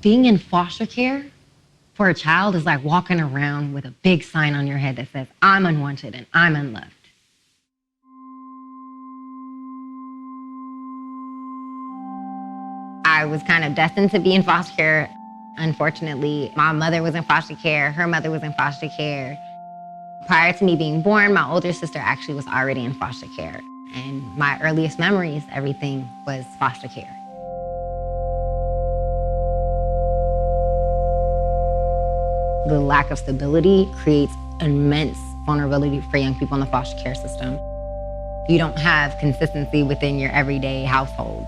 Being in foster care for a child is like walking around with a big sign on your head that says, I'm unwanted and I'm unloved. I was kind of destined to be in foster care. Unfortunately, my mother was in foster care, her mother was in foster care. Prior to me being born, my older sister actually was already in foster care. And my earliest memories, everything was foster care. The lack of stability creates immense vulnerability for young people in the foster care system. You don't have consistency within your everyday household.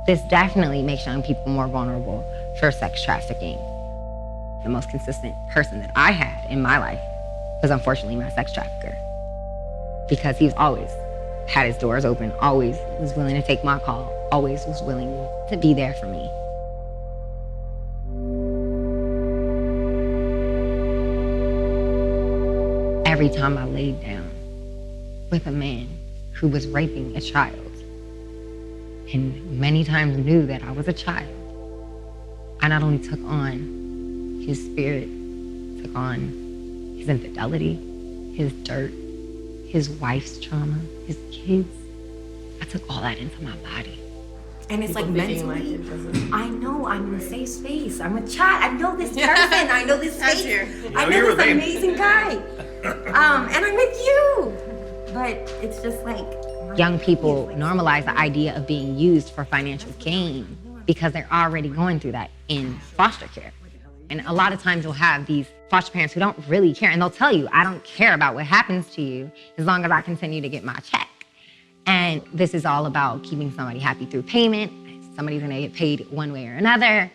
This definitely makes young people more vulnerable for sex trafficking. The most consistent person that I had in my life was unfortunately my sex trafficker, because he's always had his doors open, always was willing to take my call, always was willing to be there for me. Every time I laid down with a man who was raping a child, and many times knew that I was a child, I not only took on his spirit, took on his infidelity, his dirt, his wife's trauma, his kids. I took all that into my body. And it's like mentally, I know I'm in a safe space. I'm a child. I know this person. I know this space. I know this amazing guy. And I'm with you. But it's just like... Young people normalize the idea of being used for financial gain because they're already going through that in foster care. And a lot of times you'll have these foster parents who don't really care, and they'll tell you, I don't care about what happens to you as long as I continue to get my check. And this is all about keeping somebody happy through payment. Somebody's gonna get paid one way or another,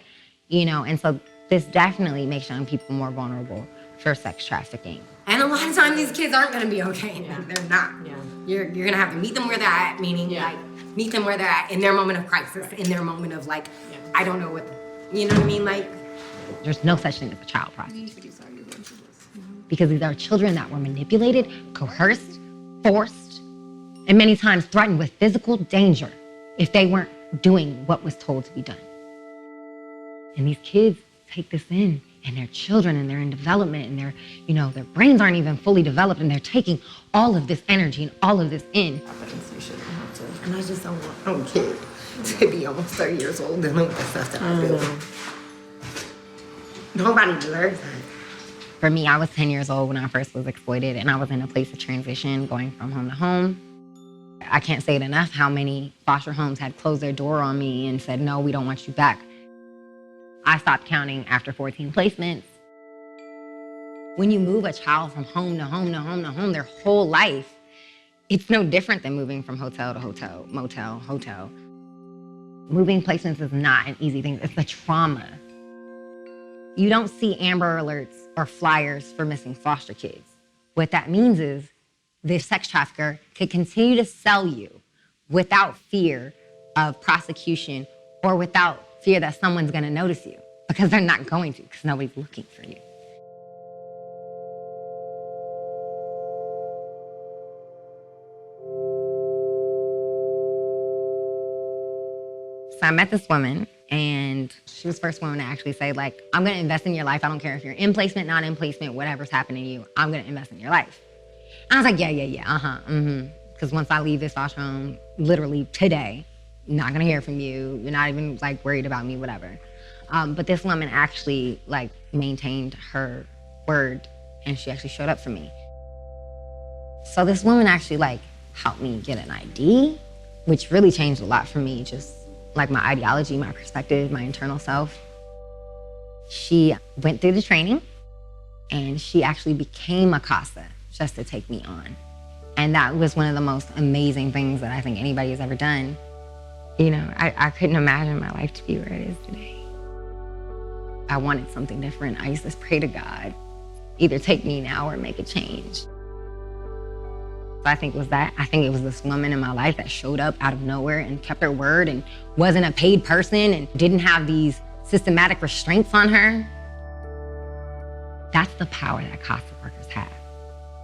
you know, and so this definitely makes young people more vulnerable for sex trafficking. And a lot of times these kids aren't gonna be okay. Yeah. They're not. Yeah. You're gonna have to meet them where they're at, meaning like meet them where they're at in their moment of crisis, in their moment of like, I don't know what, you know what I mean? Like, there's no such thing as a child prostitute. Because these are children that were manipulated, coerced, forced, and many times threatened with physical danger if they weren't doing what was told to be done. And these kids take this in, and they're children, and they're in development, and they're, you know, their brains aren't even fully developed, and they're taking all of this energy and all of this in. And I just don't want a kid to be almost 30 years old dealing with the stuff that I do. Nobody deserves that. For me, I was 10 years old when I first was exploited, and I was in a place of transition, going from home to home. I can't say it enough how many foster homes had closed their door on me and said, no, we don't want you back. I stopped counting after 14 placements. When you move a child from home to home to home to home their whole life, it's no different than moving from hotel to hotel, motel, hotel. Moving placements is not an easy thing. It's a trauma. You don't see Amber Alerts or flyers for missing foster kids. What that means is the sex trafficker could continue to sell you without fear of prosecution or without fear that someone's gonna notice you, because they're not going to, because nobody's looking for you. So I met this woman, and she was the first woman to actually say, like, I'm gonna invest in your life. I don't care if you're in placement, not in placement, whatever's happening to you, I'm gonna invest in your life. And I was like, yeah, Because once I leave this foster home, literally today, not gonna hear from you. You're not even like worried about me, whatever. But this woman actually like maintained her word, and she actually showed up for me. So this woman actually like helped me get an ID, which really changed a lot for me, just like my ideology, my perspective, my internal self. She went through the training, and she actually became a CASA just to take me on. And that was one of the most amazing things that I think anybody has ever done. You know, I couldn't imagine my life to be where it is today. I wanted something different. I used to pray to God, either take me now or make a change. I think it was that. I think it was this woman in my life that showed up out of nowhere and kept her word and wasn't a paid person and didn't have these systematic restraints on her. That's the power that CASA workers have.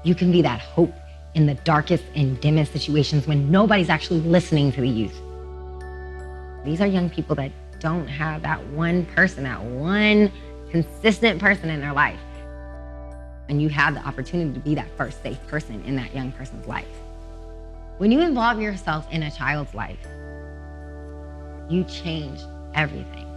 You can be that hope in the darkest and dimmest situations when nobody's actually listening to the youth. These are young people that don't have that one person, that one consistent person in their life. And you have the opportunity to be that first safe person in that young person's life. When you involve yourself in a child's life, you change everything.